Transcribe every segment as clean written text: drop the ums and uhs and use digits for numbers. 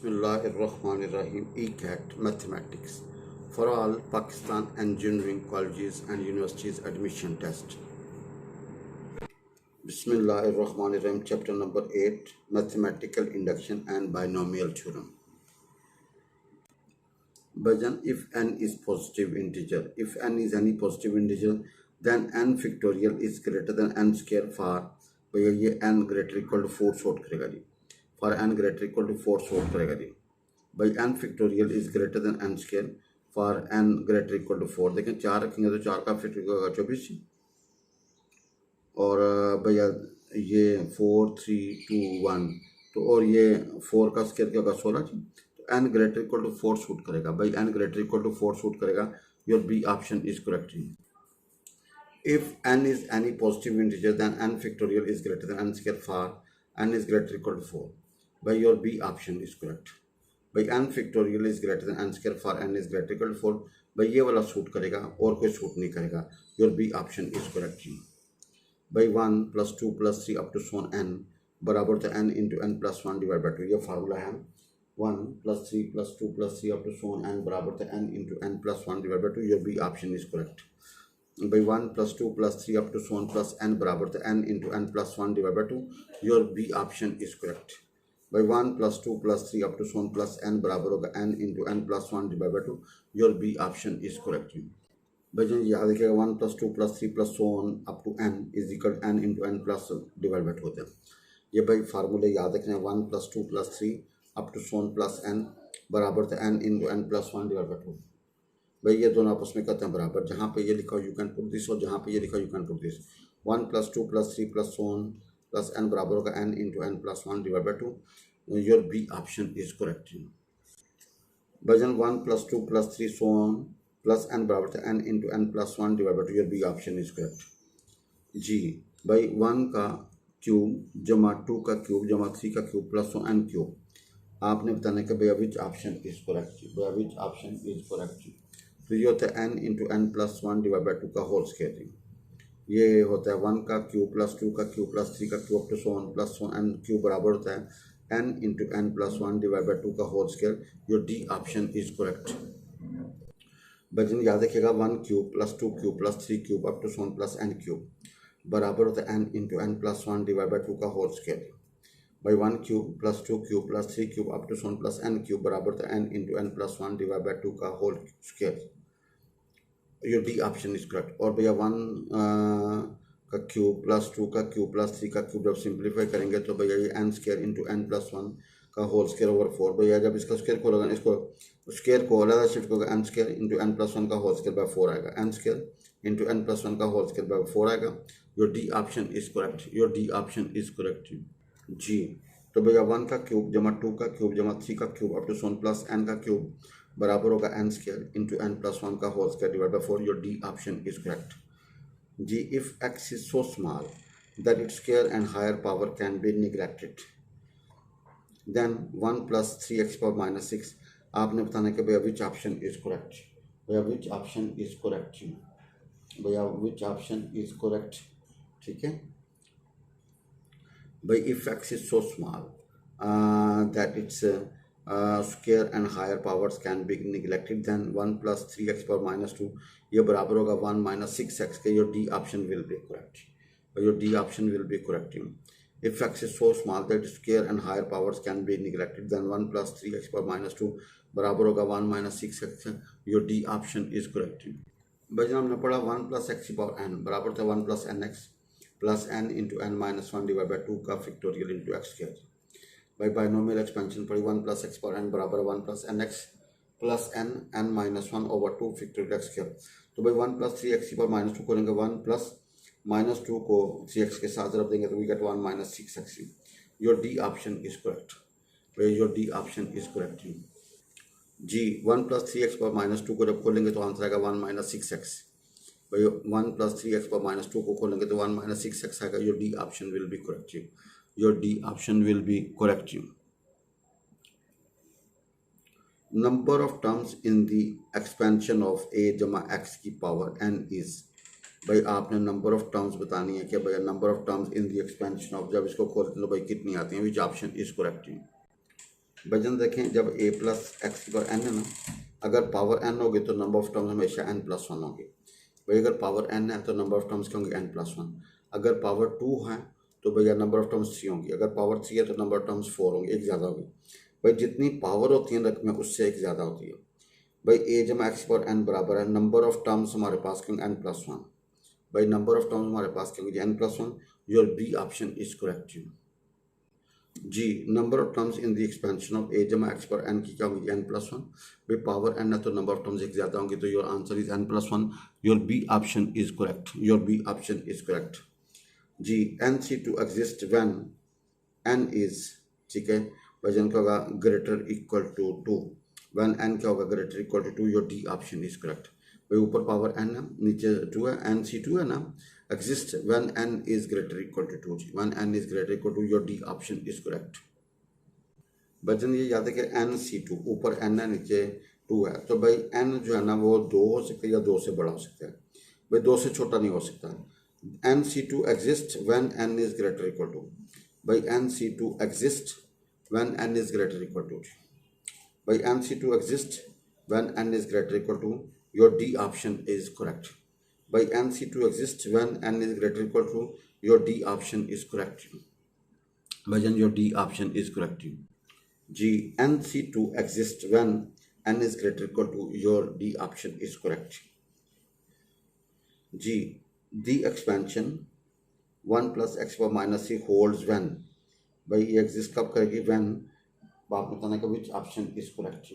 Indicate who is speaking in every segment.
Speaker 1: Bismillahirrahmanirrahim. ECAT Mathematics for all Pakistan engineering colleges and universities admission test. Bismillahirrahmanirrahim. Chapter number 8, Mathematical Induction and Binomial Theorem. Bhajan, if n is positive integer, if n is any positive integer, then n factorial is greater than n square for भैया ये n greater equal to 4 short करेगा जी, for n greater equal to 4 short करेगा जी by n factorial is greater than n square for n greater equal to 4। देखें 4 रखेंगे तो 4 का factorial होगा 24 और भैया ये 4 3 2 1 तो और ये 4 का स्क्वायर क्या होगा 16 जी। तो n greater equal to 4 suit करेगा by n greater equal to 4 suit करेगा। Your B option is correct. If n is any positive integer, then n factorial is greater than n square for n is greater equal to 4. By your B option is correct. By n factorial is greater than n square for n is greater equal to 4. By ये वाला suit करेगा और कोई suit नहीं करेगा। Your B option is correct. By 1 plus 2 plus 3 up to so on n बराबर तो n into n plus 1 divided by 2। ये फार्मूला है 1 plus 3 plus 2 plus 3 up to so on n बराबर तो n into n plus 1 divided by 2। Your B option is correct. By 1 plus 2 plus 3 up to so on plus n बराबर तो n into n plus 1 divided by 2। Your B option is correct. By 1 plus 2 plus 3 up to so on plus n बराबर होगा n into n plus 1 divided by 2। Your B option is correct. भाई याद रखिएगा 1 plus 2 plus 3 plus so on up to n is equal to n into n plus divided by 2 होता है। ये भाई फार्मूले याद रखना है 1 plus 2 plus 3 up to so on plus n बराबर तो n into n plus 1 divided by 2। भाई ये दोनों आपस में करते हैं बराबर। जहाँ पे ये लिखा हो यू कैन पुट दिस और जहाँ पे ये लिखा हो you can put this. 1 plus 2 plus 3 plus so on plus n बराबर होगा n into n plus 1 divided by 2। Your B option is correct. भजन 1 plus 2 plus 3 so on plus n बराबर था n into n plus 1 divided by 2। Your B option is correct. जी भाई 1 का cube जमा 2 का क्यूब जमा 3 का क्यूब प्लस n क्यूब आपने बताना कि भैया विच ऑप्शन इज करेक्ट। भैया विच ऑप्शन इज करेक्ट। तो ये होता है n into N plus 1 divide by 2 का होल स्क्वायर। ये होता है 1 का क्यूब प्लस 2 का क्यूब प्लस 3 का cube to so one plus n cube बराबर होता है n into N plus 1 divide by 2 का whole square. Your D option is correct. बजन याद रखिएगा 1 cube plus 2 cube plus 3 cube up to so one plus n cube बराबर होता है n into N plus 1 divide by 2 का whole square. by 1 cube plus 2 cube plus 3 cube up to so on plus n cube बराबर होता है n into N plus 1 divide by 2 का whole square. Your D option is correct. और भैया 1 का cube plus 2 का cube plus 3 का cube जब सिंप्लीफाई करेंगे तो भैया ये n square into N plus 1 का होल स्क्वायर ओवर 4। भैया जब इसका स्क्वायर को लगाना इसको स्क्वायर को अलग शिफ्ट होगा n square into N plus 1 का होल स्क्वायर बाय 4 आएगा। n square into N plus 1 का होल स्क्वायर बाय 4 आएगा। Your D option is correct. Your D option is correct जी। तो भैया 1 का क्यूब जमा 2 का क्यूब जमा 3 का cube up to so on plus n का क्यूब बराबर होगा n square into N plus 1 का whole square divide by 4। Your D option is correct जी। If x is so small that its square and higher power can be neglected then 1 plus 3x power minus 6। आपने बताना कि भैया विच option is correct. भैया विच option is correct. भैया विच option is correct. ठीक है भाई if x is so small that its square and higher powers can be neglected then 1 plus 3x power minus 2 ये बराबर होगा 1 minus 6x के। your D option will be correct। your D option will be correct। if x is so small that its square and higher powers can be neglected then 1 plus 3x power minus 2 बराबर होगा 1 minus 6x। your D option is correct। भाई हमने पढ़ा 1 plus x की power n बराबर था 1 plus nx plus n into N minus 1 divide by 2 का factorial into X square. By binomial expansion पड़ी 1 प्लस एक्स पावर n बराबर 1 plus N X plus n minus 1 over 2 factorial X square. तो भाई 1 plus 3x की power minus 2 को लेंगे 1 plus minus 2 को 3x के साथ जब देंगे तो we get 1 minus 6x। Your D option is correct. भाई your D option is correct जी। 1 प्लस 3x पावर माइनस 2 को जब खोलेंगे तो आंसर आएगा 1 माइनस 6x। भाई 1 प्लस 3x पर माइनस 2 को खोलेंगे तो 1 माइनस 6x आएगा। Your D option will be correct. Your D option will be correct. Number of terms in the expansion of a जमा x की पावर n इज। भाई आपने नंबर ऑफ टर्म्स बतानी है कि भाई number of terms in the expansion of जब इसको खोलते तो भाई कितनी आती हैं। विच ऑप्शन इज करेक्ट। वजन देखें, जब a प्लस एक्स की पावर n है ना, अगर पावर n होगी तो नंबर ऑफ टर्म्स हमेशा n प्लस वन होगी। भाई अगर पावर n है तो नंबर ऑफ टर्म्स क्या होंगे, n प्लस वन। अगर पावर 2 है तो भैया नंबर ऑफ टर्म्स 3 होंगी। अगर पावर 3 है तो नंबर ऑफ टर्म्स 4 होंगे, एक ज़्यादा होगी। भाई जितनी पावर होती है रकम में उससे एक ज़्यादा होती है। भाई a जमा एक्स पावर n बराबर है नंबर ऑफ टर्म्स हमारे पास क्योंकि n प्लस वन। भाई नंबर ऑफ टर्म्स हमारे पास क्योंकि n plus one. Your B option is correct. जी, number of terms in the expansion of a जमा एक्स पर n की क्या होगी, n प्लस वन। भाई पावर n है तो नंबर ऑफ टर्म्स एक ज़्यादा होंगे, तो your answer is n plus one. Your B option is correct. Your B option is correct. जी, NC2 exist when n is, ठीक है, वजन क्या होगा, greater equal to 2। When n क्या होगा, greater equal to 2। Your D option is correct. भाई ऊपर पावर n है, नीचे 2 है, NC2 है ना, exist when n is greater equal to 2। When n is greater equal to, your D option is correct. वजन ये याद है कि NC2 ऊपर n है नीचे 2 है, तो भाई n जो है ना वो 2 हो सकता है या 2 से बड़ा हो सकता है। भाई 2 से छोटा नहीं हो सकता। NC2 exist when n is greater equal to. भाई NC2 exist when n is greater equal to. भाई NC2 exist when n is greater equal to. Your D option is correct. भाई NC2 exist when n is greater equal to. Your D option is correct. भजन your D option is correct. जी, NC2 exist when n is greater equal to. Your D option is correct. जी, दी expansion 1 plus X power minus C holds when. भाई ये exist कब करेगी, when. बात बताने का which option is correct.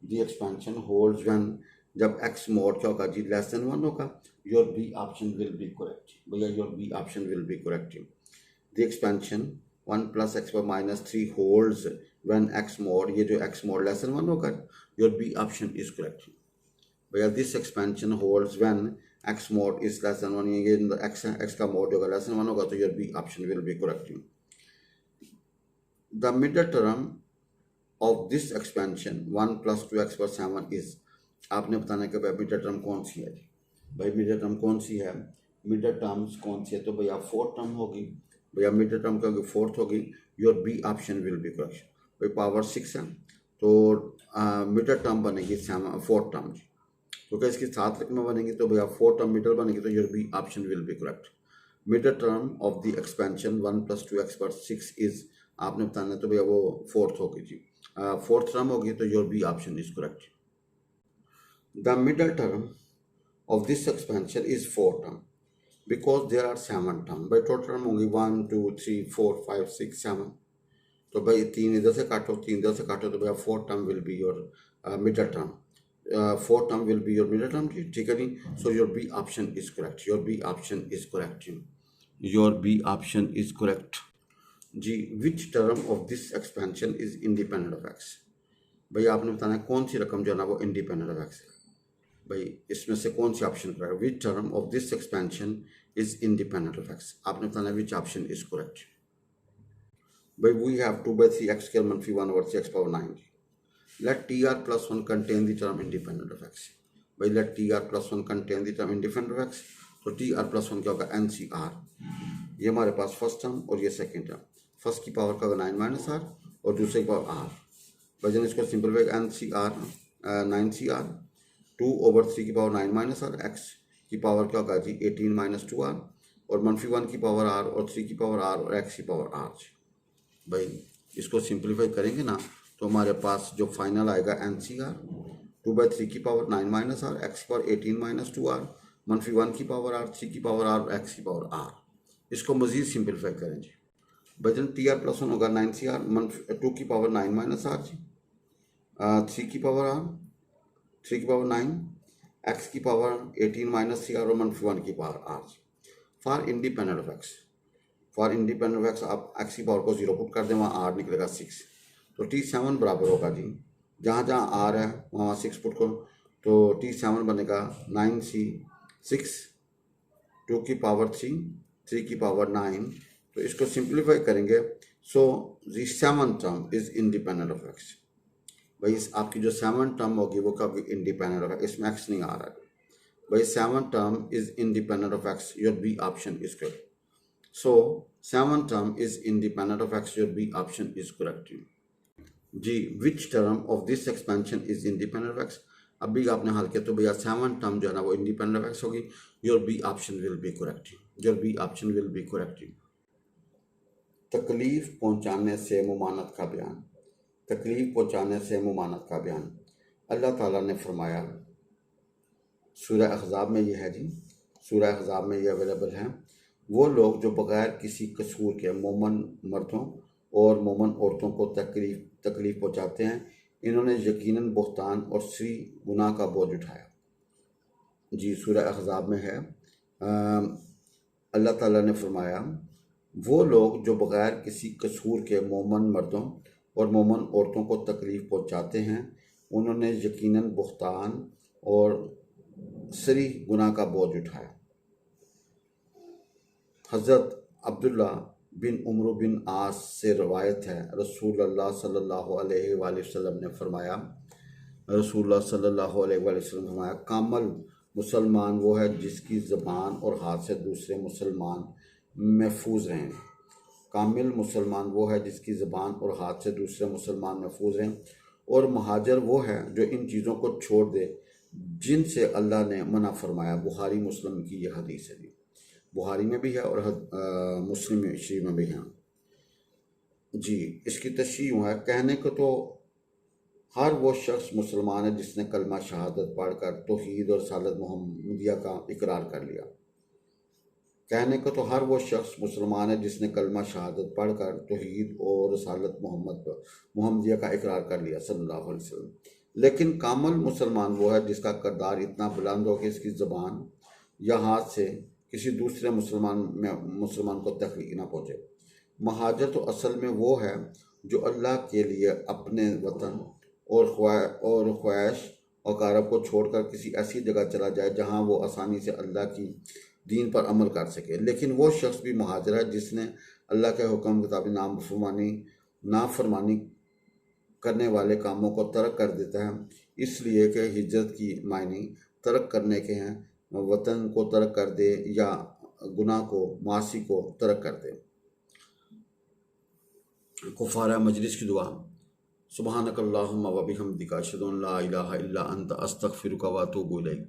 Speaker 1: The expansion holds when, जब X mod क्या होगा जी, लेस देन 1 होगा। Your B option will be correct. भैया your B option will be correct. The expansion 1 plus X power minus 3 holds when X mod, ये जो X mod less than 1 होगा। Your B option is correct. भैया this expansion holds when X mod is less than 1, ये x का mode होगा less than 1 होगा, तो your B option will be correct. The middle term of this expansion 1 plus 2x पर 7 is. आपने बताना कि भाई मिडल टर्म कौन सी है। भाई मिडल टर्म कौन सी है, मिडल टर्म्स कौन सी है, तो भैया फोर्थ टर्म होगी। भैया मिडल टर्म क्या होगी, फोर्थ होगी। Your B option will be correct. भाई पावर 6 है तो मिडल टर्म बनेगी फोर्थ टर्म। क्योंकि इसकी 7 रकमें बनेंगी तो भैया फोर्थ टर्म मिडल बनेगी, तो your B option will be correct. Middle term of the expansion 1 plus 2x पर 6 इज, आपने बताना है तो भैया वो फोर्थ होगी जी, फोर्थ टर्म होगी, तो your B option is correct. The middle term of this expansion is fourth term because there are 7 term. भाई टोटल टर्म होंगी 1 2 3 4 5 6 7। तो भाई 3 इधर से काटो 3 इधर से काटो, तो भैया fourth term will be your middle term. Fourth term will be your middle term जी, ठीक है जी। So your B option is correct. Your B option is correct. Your B option is correct. जी, which term of this expansion is independent of X. भाई आपने बताना है कौन सी रकम जो है ना वो इंडिपेंडेंट ऑफ एक्स है। भाई इसमें से कौन सी ऑप्शन करेगा, which term of this expansion is independent of X. आपने बताना है विच ऑप्शन इज करेक्ट। भाई वी हैव 2/3x स्क्वायर मनफी 1/3x power 9। Let TR plus 1 contain the term independent of X. भाई let TR plus 1 contain the term independent of X, तो TR plus 1 क्या होगा, NCR। ये हमारे पास first term और ये सेकंड टर्म। फर्स्ट की पावर का 9 माइनस आर और दूसरे की पावर आर। वजन इसको सिंपलीफाई NCR 9CR 2/3 की पावर 9 माइनस आर, एक्स की पावर क्या होगा जी 18 माइनस 2R, और मनफी 1 की पावर आर और 3 की पावर आर और एक्स की पावर आर। भाई इसको सिंपलीफाई करेंगे ना तो हमारे पास जो फाइनल आएगा NCR 2/3 की पावर 9 माइनस आर, एक्स की पावर 18 माइनस 2R, मनफी 1 की पावर आर, 3 की पावर आर और एक्स की पावर आर। इसको मजीद सिंपलीफाई करें जी। वजन TR प्लस 1 होगा 9CR 2 की पावर 9 माइनस आर जी, 3 की पावर आर, 3 की पावर 9, एक्स की पावर 18 माइनस CR और मनफी 1 की power R. For independent of X, for independent of X आप एक्स की पावर को 0 पुट कर दें, वहाँ आर निकलेगा 6। तो T7 बराबर होगा जी, जहाँ जहाँ आर है वहाँ 6 पुट करो, तो T7 बनेगा 9C 6 2 की पावर 3 3 की पावर 9। तो इसको सिंप्लीफाई करेंगे, सो दी 7th term is independent of X. भाई आपकी जो 7th टर्म होगी वो कब इंडिपेंडेंट ऑफ, इसमें एक्स नहीं आ रहा है। भाई 7th term is independent of X, your B option is correct. So 7th term is independent of X, your B option is correct. जी, which term of this expansion is independent of X. अभी आपने हल किया तो भैया 7 term जो है ना वो इंडिपेंडेंट ऑफ एक्स होगी। Your B option will be correct. Your B option will be correct. तकलीफ पहुंचाने से मुमानत का बयान। तकलीफ पहुंचाने से मुमानत का बयान। अल्लाह ताला ने फरमाया, सूरह अहज़ाब में ये है जी, सूरह अहज़ाब में ये अवेलेबल है, वो लोग जो बग़ैर किसी कसूर के मोमन मर्दों और मोमन औरतों को तकलीफ़ पहुंचाते हैं, इन्होंने यकीनन बुहतान और सी गुनाह का बोझ उठाया। जी, सूरह अहज़ाब में है। अल्लाह ताला ने फरमाया, वो लोग जो बग़ैर किसी कसूर के मोमन मर्दों और मोमन औरतों को तकलीफ़ पहुंचाते हैं, उन्होंने यकीनन बुहतान और सरी गुनाह का बोझ उठाया। हज़रत अब्दुल्ला बिन उमर बिन आस से रवायत है, रसूलुल्लाह सल्लल्लाहु अलैहि वसल्लम ने फरमाया, रसूलुल्लाह सल्लल्लाहु अलैहि वसल्लम फरमाया, कामल मुसलमान वो है जिसकी ज़बान और हाथ से दूसरे मुसलमान महफूज रहें। कामिल मुसलमान वो है जिसकी ज़बान और हाथ से दूसरे मुसलमान महफूज रहें। और महाजर वो है जो इन चीज़ों को छोड़ दे जिनसे अल्लाह ने मना फरमाया। बुखारी मुस्लिम की यह हदीस है। बुखारी में भी है और मुस्लिम शरीफ में भी है। जी, इसकी तशरीह है, कहने को तो हर वो शख्स मुसलमान है जिसने कलमा शहादत पढ़कर तौहीद और रिसालत मुहम्मदिया का इकरार कर लिया। कहने को तो हर वो शख्स मुसलमान है जिसने कलमा शहादत पढ़कर तौहीद और रिसालत मुहम्मदिया का इकरार कर लिया सल्लल्लाहु अलैहि वसल्लम। लेकिन कामिल मुसलमान वो है जिसका किरदार इतना बुलंद हो कि इसकी ज़बान या हाथ से किसी दूसरे मुसलमान को तकलीफ ना पहुँचे। महाजर तो असल में वो है जो अल्लाह के लिए अपने वतन और ख्वाहिश और कारब को छोड़कर किसी ऐसी जगह चला जाए जहाँ वो आसानी से अल्लाह की दीन पर अमल कर सके। लेकिन वो शख्स भी महाजर है जिसने अल्लाह के हुक्म किताबी नाफरमानी करने वाले कामों को तर्क कर देता है, इसलिए कि हिजरत की मायने तर्क करने के हैं, वतन को तर्क कर दे या गुनाह को मासी को तर्क कर दे। कुफारा मजलिस की दुआ। सुब्हानकल्लाहुम्मा व बिहम्दिका अशहदु अन ला इलाहा इल्ला अंता अस्तगफिरुका व अतूबु इलैक।